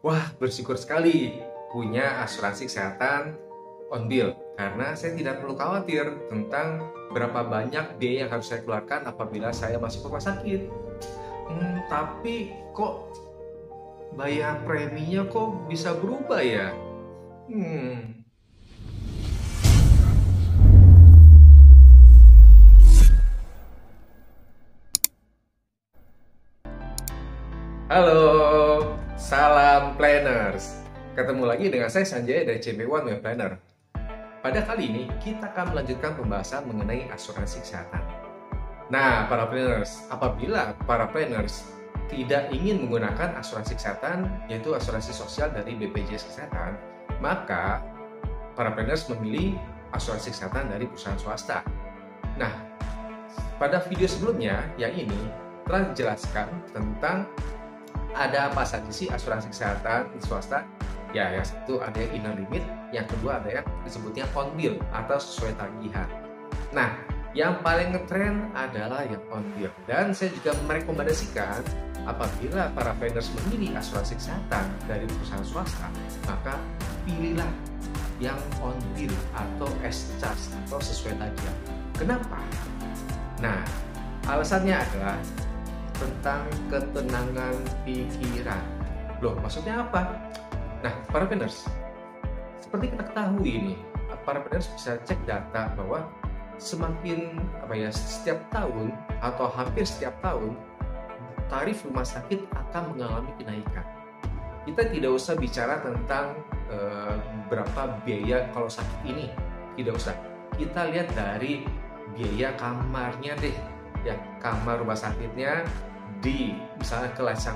Wah, bersyukur sekali punya asuransi kesehatan on bill karena saya tidak perlu khawatir tentang berapa banyak biaya yang harus saya keluarkan apabila saya masuk rumah sakit. Tapi kok bayar preminya kok bisa berubah ya? Halo, salam planners. Ketemu lagi dengan saya Sanjaya dari CP1 Web Planner. Pada kali ini kita akan melanjutkan pembahasan mengenai asuransi kesehatan. Nah, para planners, apabila para planners tidak ingin menggunakan asuransi kesehatan, yaitu asuransi sosial dari BPJS Kesehatan, maka para planners memilih asuransi kesehatan dari perusahaan swasta. Nah, pada video sebelumnya yang ini telah dijelaskan tentang ada apa saja sih asuransi kesehatan di swasta. Ya, yang satu ada yang inner limit, yang kedua ada yang disebutnya on bill atau sesuai tagihan. Nah, yang paling ngetren adalah yang on bill, dan saya juga merekomendasikan apabila para vendors memilih asuransi kesehatan dari perusahaan swasta, maka pilihlah yang on bill atau as-charged atau sesuai tagihan. Kenapa? Nah, alasannya adalah tentang ketenangan pikiran. Loh, maksudnya apa? Nah, para vendors, seperti kita ketahui ini, para vendors bisa cek data bahwa semakin setiap tahun atau hampir setiap tahun tarif rumah sakit akan mengalami kenaikan. Kita tidak usah bicara tentang berapa biaya kalau sakit ini, tidak usah. Kita lihat dari biaya kamarnya deh, ya, kamar rumah sakitnya di misalnya kelas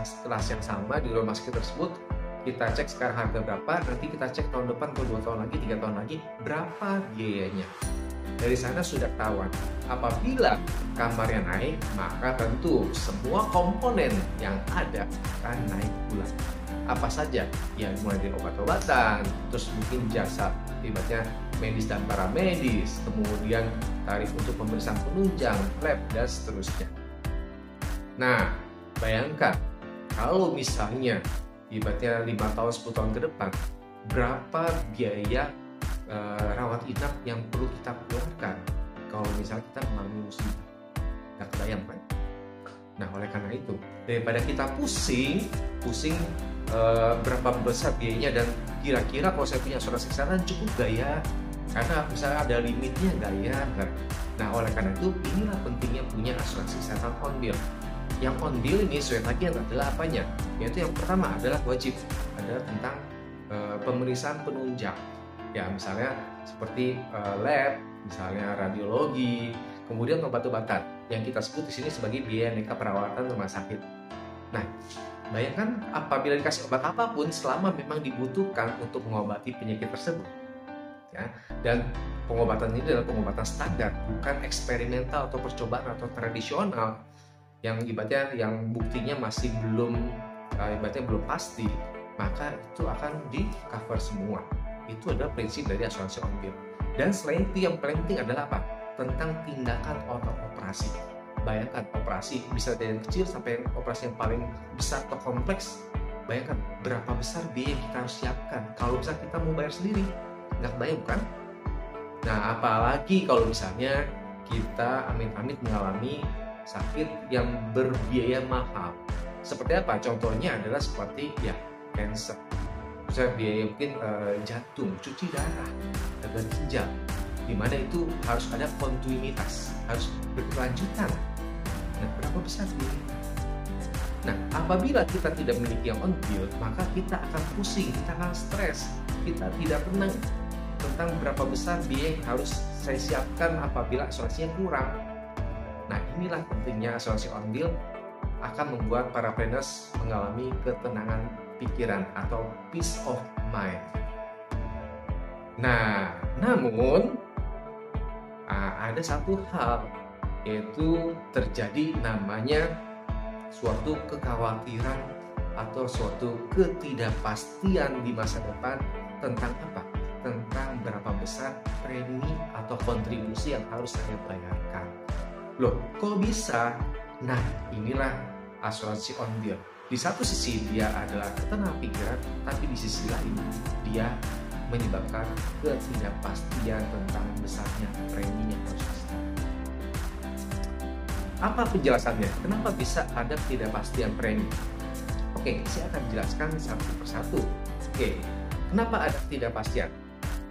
yang sama di rumah sakit tersebut. Kita cek sekarang harga berapa, nanti kita cek tahun depan atau 2 tahun lagi, 3 tahun lagi berapa biayanya. Dari sana sudah ketahuan. Apabila kamarnya naik, maka tentu semua komponen yang ada akan naik pula. Apa saja? Ya, mulai dari obat-obatan, terus mungkin jasa akibatnya medis dan paramedis, kemudian tarif untuk pemeriksaan penunjang, lab, dan seterusnya. Nah, bayangkan kalau misalnya ibaratnya 5 tahun, 10 tahun ke depan, berapa biaya rawat inap yang perlu kita keluarkan kalau misalnya kita mengalami musibah. Nggak kebayang kan? Nah, oleh karena itu, daripada kita pusing berapa besar biayanya dan kira-kira kalau saya punya asuransi kesehatan cukup gak ya? Karena misalnya ada limitnya gak ya? Nah, oleh karena itu, inilah pentingnya punya asuransi kesehatan on bill. Yang on bill ini sesuai tagihan adalah apanya? Yaitu yang pertama adalah wajib, adalah tentang pemeriksaan penunjang. Ya, misalnya seperti lab, misalnya radiologi, kemudian obat-obatan yang kita sebut di sini sebagai biaya neka perawatan rumah sakit. Nah, bayangkan apabila dikasih obat apapun selama memang dibutuhkan untuk mengobati penyakit tersebut. Ya, dan pengobatan ini adalah pengobatan standar, bukan eksperimental atau percobaan atau tradisional yang ibaratnya yang buktinya masih belum pasti, maka itu akan di cover semua. Itu adalah prinsip dari asuransi on bill. Dan selain itu yang paling penting adalah apa? Tentang tindakan operasi. Bayangkan operasi bisa dari yang kecil sampai operasi yang paling besar atau kompleks. Bayangkan berapa besar biaya yang kita harus siapkan kalau misalnya kita mau bayar sendiri. Nggak bayang kan? Nah, apalagi kalau misalnya kita amit-amit mengalami sakit yang berbiaya mahal. Seperti apa? Contohnya adalah seperti cancer. Misalnya biaya mungkin jantung, cuci darah, gagal ginjal, di mana itu harus ada kontinuitas, harus berkelanjutan. Nah, berapa besar biaya? Nah, apabila kita tidak memiliki yang on bill, maka kita akan pusing, kita akan stres, kita tidak tenang tentang berapa besar biaya yang harus saya siapkan apabila asuransinya kurang. Nah, inilah pentingnya asuransi on bill akan membuat para planners mengalami ketenangan pikiran atau peace of mind. Nah, namun ada satu hal, yaitu terjadi namanya suatu kekhawatiran atau suatu ketidakpastian di masa depan tentang apa? Tentang berapa besar premi atau kontribusi yang harus saya bayarkan. Loh, kok bisa? Nah, inilah asuransi on bill. Di satu sisi dia adalah ketenangan pikiran, tapi di sisi lain dia menyebabkan ketidakpastian tentang besarnya premi yang harus disetor. Apa penjelasannya? Kenapa bisa ada ketidakpastian premi? Oke, saya akan jelaskan satu persatu. Oke, kenapa ada ketidakpastian?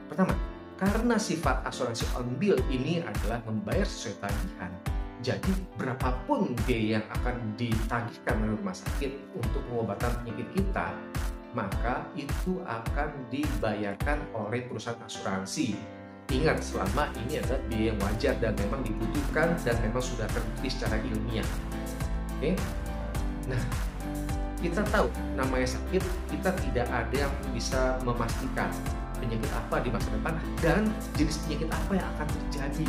Pertama, karena sifat asuransi on bill ini adalah membayar sesuai tagihan. Jadi berapapun biaya yang akan ditagihkan oleh rumah sakit untuk pengobatan penyakit kita, maka itu akan dibayarkan oleh perusahaan asuransi. Ingat, selama ini adalah biaya yang wajar dan memang dibutuhkan dan memang sudah terbukti secara ilmiah. Oke? Nah, kita tahu namanya sakit, kita tidak ada yang bisa memastikan penyakit apa di masa depan dan jenis penyakit apa yang akan terjadi.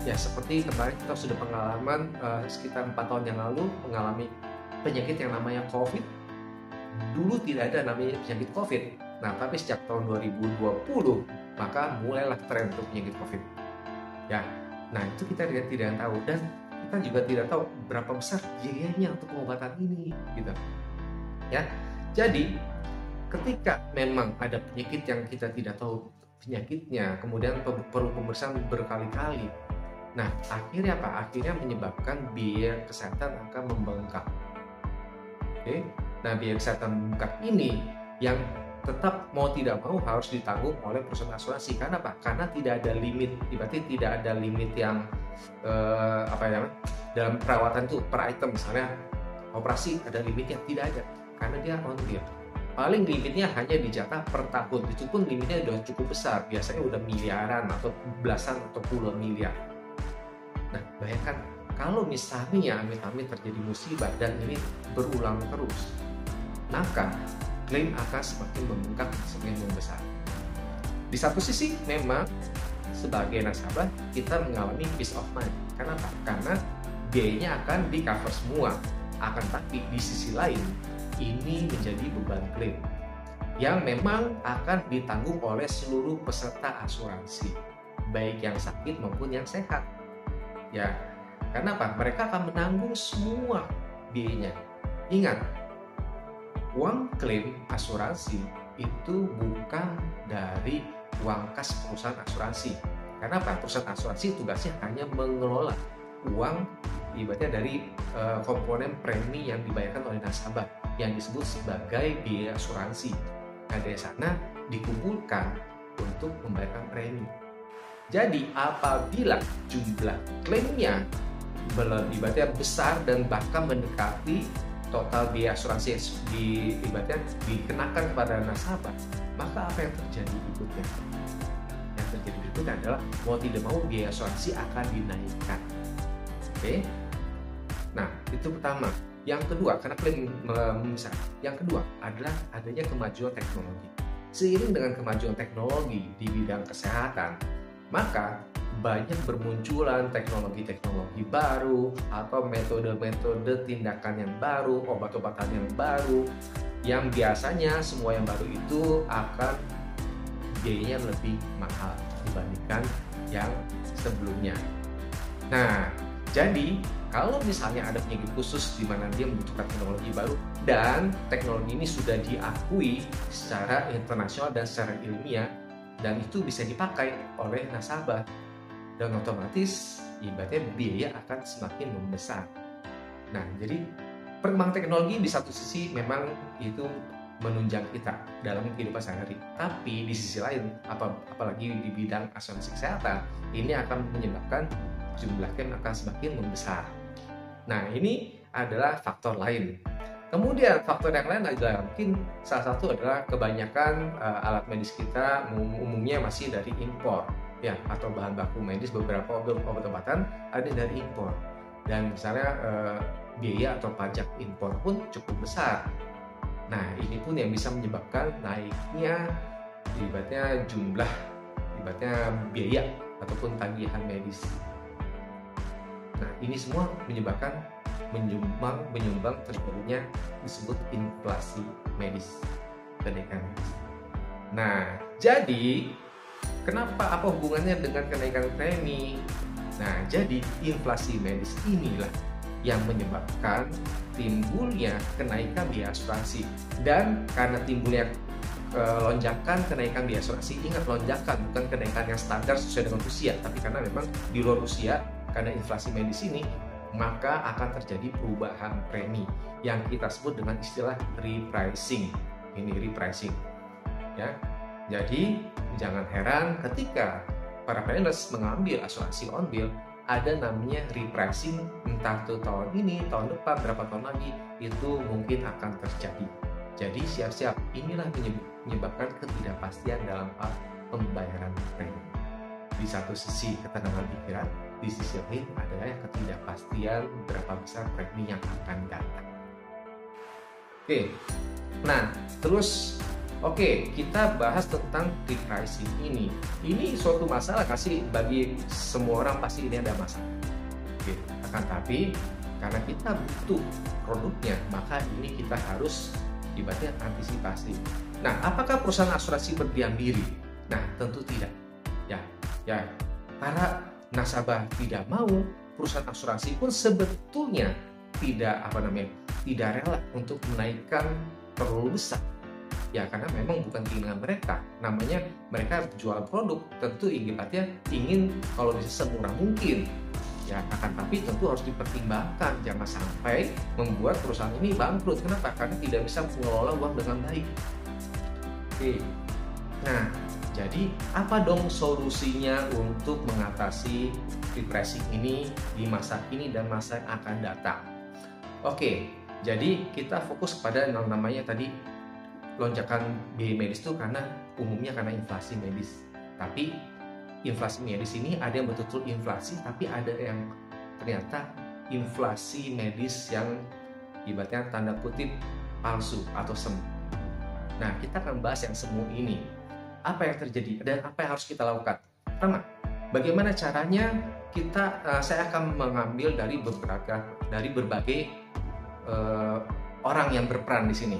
Ya, seperti kemarin kita sudah pengalaman sekitar 4 tahun yang lalu mengalami penyakit yang namanya COVID. Dulu tidak ada namanya penyakit COVID. Nah, tapi sejak tahun 2020 maka mulailah tren untuk penyakit COVID. Ya, nah itu kita tidak tahu dan kita juga tidak tahu berapa besar biayanya untuk pengobatan ini, gitu. Ya, jadi ketika memang ada penyakit yang kita tidak tahu penyakitnya, kemudian perlu pemeriksaan berkali-kali. Nah, akhirnya apa? Akhirnya menyebabkan biaya kesehatan akan membengkak. Oke? Nah, biaya kesehatan membengkak ini yang tetap mau tidak mau harus ditanggung oleh perusahaan asuransi. Karena apa? Karena tidak ada limit. Berarti tidak ada limit yang dalam perawatan itu per item, misalnya operasi ada limitnya, tidak ada. Karena dia on bill. Paling limitnya hanya dijatah per tahun. Itu pun limitnya sudah cukup besar. Biasanya udah miliaran atau belasan atau puluhan miliar. Nah, bayangkan kalau misalnya amit-amit terjadi musibah dan ini berulang terus, maka klaim akan semakin membengkak, semakin membesar. Di satu sisi memang sebagai nasabah kita mengalami peace of mind. Kenapa? Karena biayanya akan di cover semua. Akan tapi di sisi lain ini menjadi beban klaim yang memang akan ditanggung oleh seluruh peserta asuransi, baik yang sakit maupun yang sehat. Ya, karena apa? Mereka akan menanggung semua biayanya. Ingat, uang klaim asuransi itu bukan dari uang kas perusahaan asuransi. Karena apa? Perusahaan asuransi tugasnya hanya mengelola uang ibaratnya dari komponen premi yang dibayarkan oleh nasabah yang disebut sebagai biaya asuransi. Nah, dari sana dikumpulkan untuk membayarkan premi. Jadi apabila jumlah klaimnya ibaratnya besar dan bahkan mendekati total biaya asuransi ibaratnya dikenakan kepada nasabah, maka apa yang terjadi berikutnya? Yang terjadi berikutnya adalah mau tidak mau biaya asuransi akan dinaikkan. Oke? Nah, itu pertama. Yang kedua, karena klaim membesar. Yang kedua adalah adanya kemajuan teknologi. Seiring dengan kemajuan teknologi di bidang kesehatan, maka banyak bermunculan teknologi-teknologi baru atau metode-metode tindakan yang baru, obat-obatan yang baru, yang biasanya semua yang baru itu akan biayanya lebih mahal dibandingkan yang sebelumnya. Nah, jadi kalau misalnya ada penyakit khusus di mana dia membutuhkan teknologi baru dan teknologi ini sudah diakui secara internasional dan secara ilmiah, dan itu bisa dipakai oleh nasabah, dan otomatis ibaratnya biaya akan semakin membesar. Nah, jadi perkembangan teknologi di satu sisi memang itu menunjang kita dalam kehidupan sehari-hari, tapi di sisi lain apalagi di bidang asuransi kesehatan ini akan menyebabkan jumlah klaim akan semakin membesar. Nah, ini adalah faktor lain. Kemudian faktor yang lain adalah mungkin salah satu adalah kebanyakan alat medis kita umumnya masih dari impor, ya, atau bahan baku medis beberapa obat-obatan ada dari impor, dan misalnya biaya atau pajak impor pun cukup besar. Nah, ini pun yang bisa menyebabkan naiknya ibaratnya jumlah biaya ataupun tagihan medis. Nah, ini semua menyumbang terjadinya disebut inflasi medis, kenaikan medis. Nah, jadi apa hubungannya dengan kenaikan premi? Nah, jadi inflasi medis inilah yang menyebabkan timbulnya kenaikan biaya asuransi. Dan karena timbulnya lonjakan kenaikan biaya asuransi, ingat lonjakan bukan kenaikan yang standar sesuai dengan usia, tapi karena memang di luar usia karena inflasi medis ini, maka akan terjadi perubahan premi yang kita sebut dengan istilah repricing. Ini repricing ya. Jadi jangan heran ketika para planners mengambil asuransi on bill ada namanya repricing, entah itu tahun ini, tahun depan, berapa tahun lagi, itu mungkin akan terjadi. Jadi siap-siap, inilah menyebabkan ketidakpastian dalam hal pembayaran premi. Di satu sisi ketenangan pikiran, di sisi lain adalah ketidakpastian berapa besar premi yang akan datang. Oke, nah terus kita bahas tentang repricing ini. Ini suatu masalah kasih bagi semua orang, pasti ini ada masalah. Akan tapi karena kita butuh produknya, maka ini kita harus ibaratnya antisipasi. Nah, apakah perusahaan asuransi berdiam diri? Nah, tentu tidak. Ya, para nasabah tidak mau, perusahaan asuransi pun sebetulnya tidak rela untuk menaikkan terlalu besar. Ya, karena memang bukan keinginan mereka. Namanya mereka jual produk, tentu ingin kalau bisa semurah mungkin. Ya, akan tapi tentu harus dipertimbangkan, jangan sampai membuat perusahaan ini bangkrut. Kenapa? Karena tidak bisa mengelola uang dengan baik. Nah, jadi apa dong solusinya untuk mengatasi repricing ini di masa ini dan masa yang akan datang? Jadi kita fokus pada yang namanya tadi lonjakan biaya medis itu umumnya karena inflasi medis. Tapi inflasi medis ini ada yang betul-betul inflasi, tapi ada yang ternyata inflasi medis yang ibaratnya tanda kutip palsu atau semu. Nah, kita akan bahas yang semu ini. Apa yang terjadi dan apa yang harus kita lakukan? Pertama, bagaimana caranya saya akan mengambil dari berbagai orang yang berperan di sini.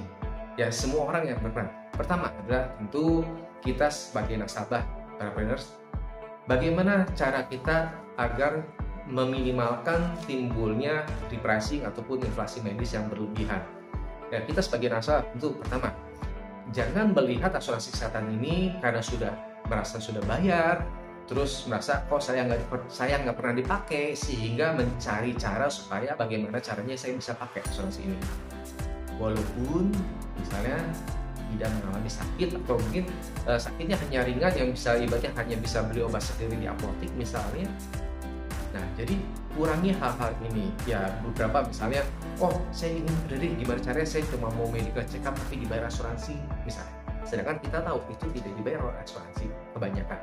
Ya, semua orang yang berperan. Pertama adalah tentu kita sebagai nasabah, para planners, bagaimana cara kita agar meminimalkan timbulnya repricing ataupun inflasi medis yang berlebihan. Ya, kita sebagai nasabah tentu pertama, jangan melihat asuransi kesehatan ini karena merasa sudah bayar, terus merasa kok saya nggak pernah dipakai, sehingga mencari cara supaya bagaimana caranya saya bisa pakai asuransi ini. Walaupun misalnya tidak mengalami sakit atau mungkin sakitnya hanya ringan yang ibaratnya hanya bisa beli obat sendiri di apotek misalnya. Nah, jadi kurangi hal-hal ini. Ya, beberapa misalnya, saya ingin gimana caranya saya cuma mau medical check up tapi dibayar asuransi misalnya. Sedangkan kita tahu itu tidak dibayar oleh asuransi kebanyakan.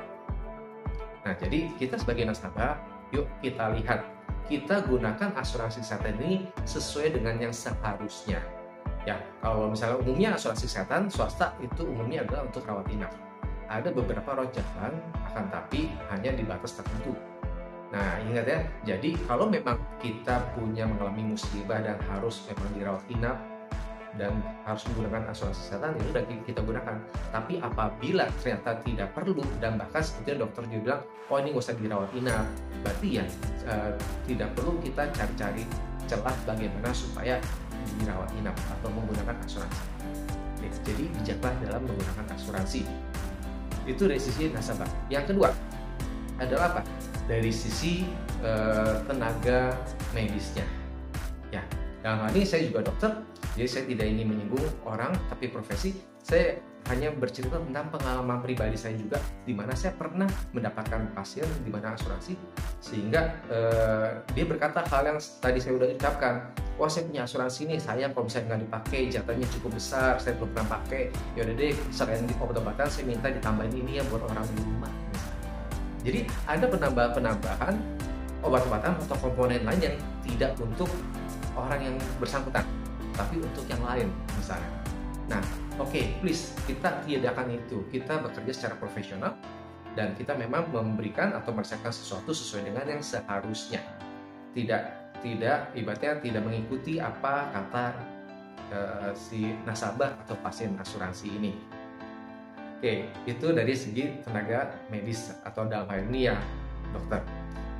Nah, jadi kita sebagai nasabah, yuk kita lihat, kita gunakan asuransi kesehatan ini sesuai dengan yang seharusnya. Ya, kalau misalnya umumnya asuransi kesehatan swasta itu umumnya adalah untuk rawat inap. Ada beberapa lonjakan, akan tapi hanya di batas tertentu. Nah, ingat ya, jadi kalau memang kita mengalami musibah dan harus memang dirawat inap dan harus menggunakan asuransi kesehatan, itu sudah kita gunakan. Tapi apabila ternyata tidak perlu dan bahkan sebetulnya dokter juga bilang, ini nggak usah dirawat inap, berarti ya tidak perlu kita cari-cari celah bagaimana supaya dirawat inap atau menggunakan asuransi. Jadi bijaklah dalam menggunakan asuransi. Itu dari sisi nasabah. Yang kedua adalah apa? Dari sisi tenaga medisnya. Ya, dalam hal ini saya juga dokter, jadi saya tidak ingin menyinggung orang, tapi profesi. Saya hanya bercerita tentang pengalaman pribadi saya juga, di mana saya pernah mendapatkan pasien di mana asuransi, sehingga dia berkata hal yang tadi saya udah ucapkan. Saya punya asuransi nih, sayang kalau misalnya nggak dipakai, jatahnya cukup besar, saya belum pernah pakai. Yaudah deh, selain di obat-obatan, saya minta ditambahin ini ya buat orang di rumah. Jadi ada penambahan obat-obatan atau komponen lain yang tidak untuk orang yang bersangkutan, tapi untuk yang lain misalnya. Nah, please kita tiadakan itu. Kita bekerja secara profesional dan kita memang memberikan atau merasakan sesuatu sesuai dengan yang seharusnya. Tidak ibaratnya tidak mengikuti apa kata si nasabah atau pasien asuransi ini. Itu dari segi tenaga medis atau dalam hal ini ya dokter.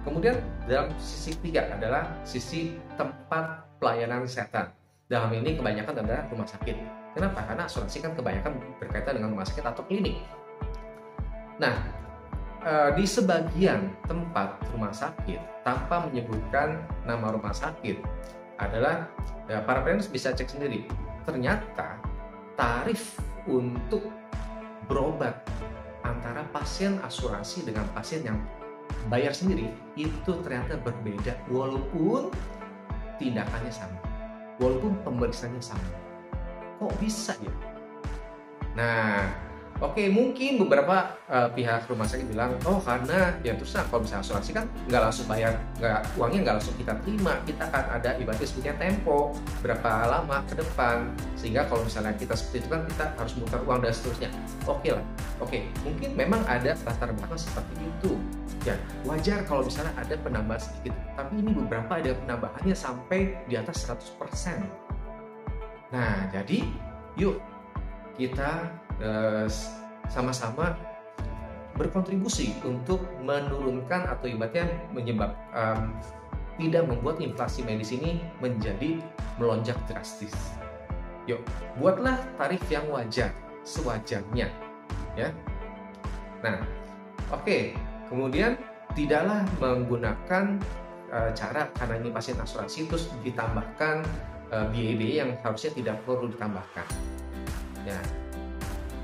Kemudian dalam sisi ketiga adalah sisi tempat pelayanan kesehatan. Dalam ini kebanyakan adalah rumah sakit. Kenapa? Karena asuransi kan kebanyakan berkaitan dengan rumah sakit atau klinik. Nah, di sebagian tempat rumah sakit tanpa menyebutkan nama rumah sakit adalah para planners bisa cek sendiri. Ternyata tarif untuk berobat antara pasien asuransi dengan pasien yang bayar sendiri itu ternyata berbeda walaupun tindakannya sama, walaupun pemeriksaannya sama. Kok bisa ya? Nah, oke, mungkin beberapa pihak rumah sakit bilang, oh karena ya terus kalau misalnya asuransi kan nggak langsung bayar, uangnya nggak langsung kita terima, kita akan ada ibaratnya punya tempo berapa lama ke depan, sehingga kalau misalnya kita seperti itu kan kita harus muter uang dan seterusnya. Oke lah, oke, mungkin memang ada latar belakang seperti itu. Ya wajar kalau misalnya ada penambahan sedikit, tapi ini beberapa ada penambahannya sampai di atas 100%. Nah, jadi yuk kita sama-sama berkontribusi untuk menurunkan atau ibaratnya tidak membuat inflasi medis ini menjadi melonjak drastis. Yuk, buatlah tarif yang wajar, sewajarnya, ya. Nah, oke. Kemudian tidaklah menggunakan cara karena ini pasien asuransi terus ditambahkan biaya-biaya yang harusnya tidak perlu ditambahkan. Ya.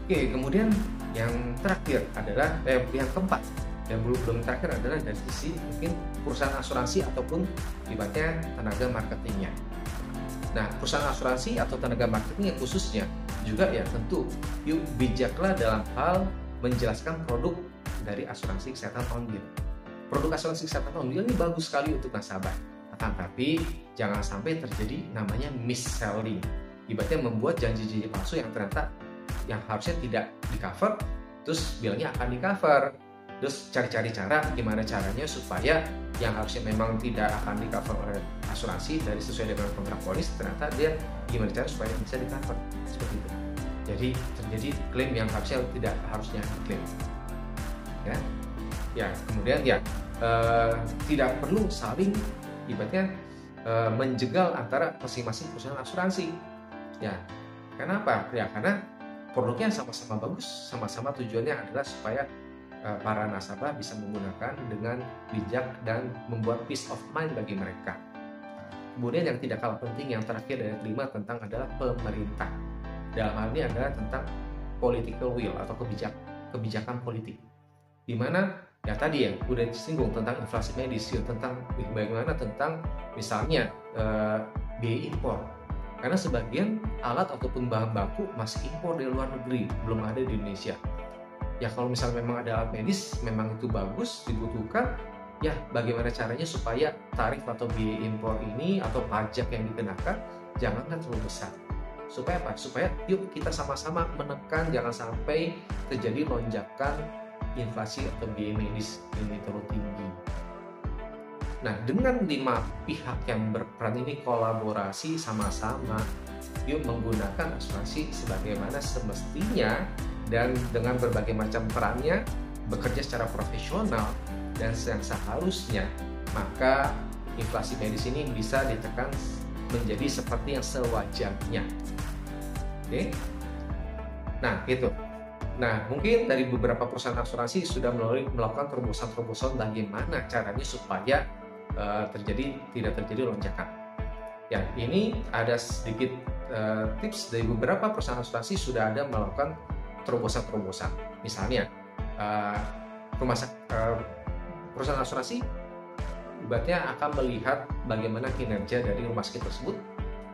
Oke, kemudian yang terakhir adalah yang keempat, yang belum terakhir adalah dari sisi mungkin perusahaan asuransi ataupun ibaratnya tenaga marketingnya. Nah, perusahaan asuransi atau tenaga marketingnya khususnya juga ya tentu yuk bijaklah dalam hal menjelaskan produk dari asuransi kesehatan on bill. Produk asuransi kesehatan on bill ini bagus sekali untuk nasabah. Akan tapi jangan sampai terjadi namanya mis-selling. Ibaratnya membuat janji-janji palsu yang ternyata yang harusnya tidak di cover, terus bilangnya akan di cover. Terus cari-cari cara gimana caranya supaya yang harusnya memang tidak akan di cover oleh asuransi dari sesuai dengan kontrak polis, ternyata dia gimana cara supaya bisa di cover seperti itu. Jadi terjadi klaim yang tidak harusnya diklaim. Ya, kemudian ya tidak perlu saling ibaratnya menjegal antara masing-masing perusahaan asuransi. Ya, kenapa? Ya karena produknya sama-sama bagus, sama-sama tujuannya adalah supaya para nasabah bisa menggunakan dengan bijak dan membuat peace of mind bagi mereka. Kemudian yang tidak kalah penting, yang terakhir dari kelima tentang adalah pemerintah. Dalam hal ini adalah tentang political will atau kebijakan politik. Di mana ya tadi ya udah disinggung tentang inflasi medis, ya, tentang bagaimana tentang misalnya biaya impor. Karena sebagian alat ataupun bahan baku masih impor dari luar negeri, belum ada di Indonesia. Ya kalau misalnya memang ada alat medis, memang itu bagus, dibutuhkan, ya bagaimana caranya supaya tarif atau biaya impor ini atau pajak yang dikenakan janganlah terlalu besar. Supaya apa? Supaya yuk kita sama-sama menekan jangan sampai terjadi lonjakan inflasi atau biaya medis ini terlalu tinggi. Nah, dengan 5 pihak yang berperan ini kolaborasi sama-sama, yuk menggunakan asuransi sebagaimana semestinya dan dengan berbagai macam perannya bekerja secara profesional dan yang seharusnya, maka inflasi medis ini bisa ditekan menjadi seperti yang sewajarnya. Oke? Nah, gitu. Nah, mungkin dari beberapa perusahaan asuransi sudah melakukan terobosan-terobosan bagaimana caranya supaya tidak terjadi lonjakan. Ya, ini ada sedikit tips dari beberapa perusahaan asuransi sudah ada melakukan terobosan-terobosan. Misalnya, perusahaan asuransi ibaratnya akan melihat bagaimana kinerja dari rumah sakit tersebut,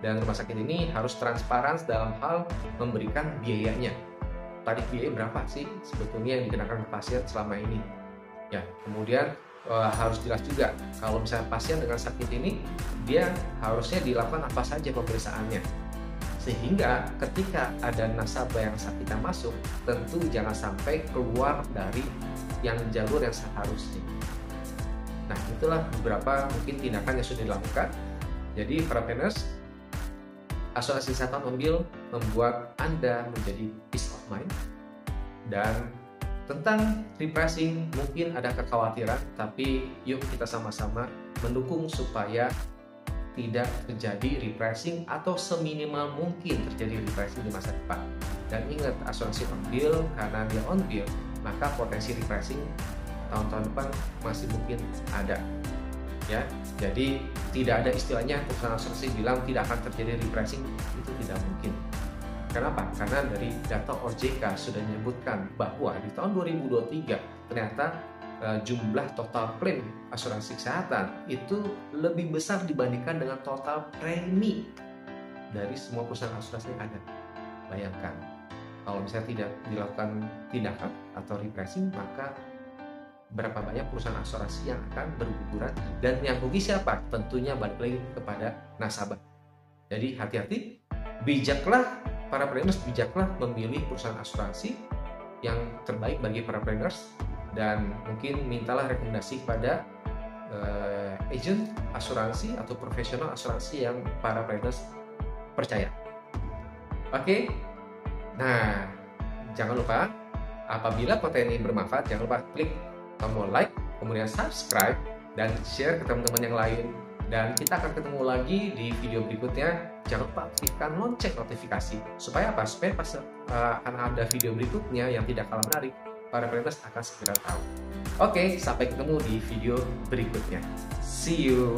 dan rumah sakit ini harus transparan dalam hal memberikan biayanya. Tarif biaya berapa sih sebetulnya yang dikenakan ke pasien selama ini? Ya, kemudian harus jelas juga kalau misalnya pasien dengan sakit ini dia harusnya dilakukan apa saja pemeriksaannya, sehingga ketika ada nasabah yang sakitnya masuk tentu jangan sampai keluar dari yang jalur yang seharusnya. Nah, itulah beberapa mungkin tindakan yang sudah dilakukan. Jadi para planners, asuransi kesehatan on bill membuat Anda menjadi peace of mind dan tentang repricing mungkin ada kekhawatiran, tapi yuk kita sama-sama mendukung supaya tidak terjadi repricing atau seminimal mungkin terjadi repricing di masa depan. Dan ingat, asuransi on bill, karena dia on bill, maka potensi repricing tahun-tahun depan masih mungkin ada. Ya, jadi tidak ada istilahnya perusahaan asuransi bilang tidak akan terjadi repricing, itu tidak mungkin. Kenapa? Karena dari data OJK sudah menyebutkan bahwa di tahun 2023 ternyata jumlah total klaim asuransi kesehatan itu lebih besar dibandingkan dengan total premi dari semua perusahaan asuransi yang ada. Bayangkan, kalau misalnya tidak dilakukan tindakan atau repricing, maka berapa banyak perusahaan asuransi yang akan berguguran, dan yang rugi siapa? Tentunya balik lagi kepada nasabah. Jadi hati-hati, bijaklah para planners, bijaklah memilih perusahaan asuransi yang terbaik bagi para planners, dan mungkin mintalah rekomendasi kepada agent asuransi atau profesional asuransi yang para planners percaya. Oke, nah jangan lupa apabila konten ini bermanfaat, jangan lupa klik tombol like, kemudian subscribe dan share ke teman-teman yang lain. Dan kita akan ketemu lagi di video berikutnya. Jangan lupa aktifkan lonceng notifikasi. Supaya apa? Supaya pas akan ada video berikutnya yang tidak kalah menarik, para planners akan segera tahu. Oke, sampai ketemu di video berikutnya. See you.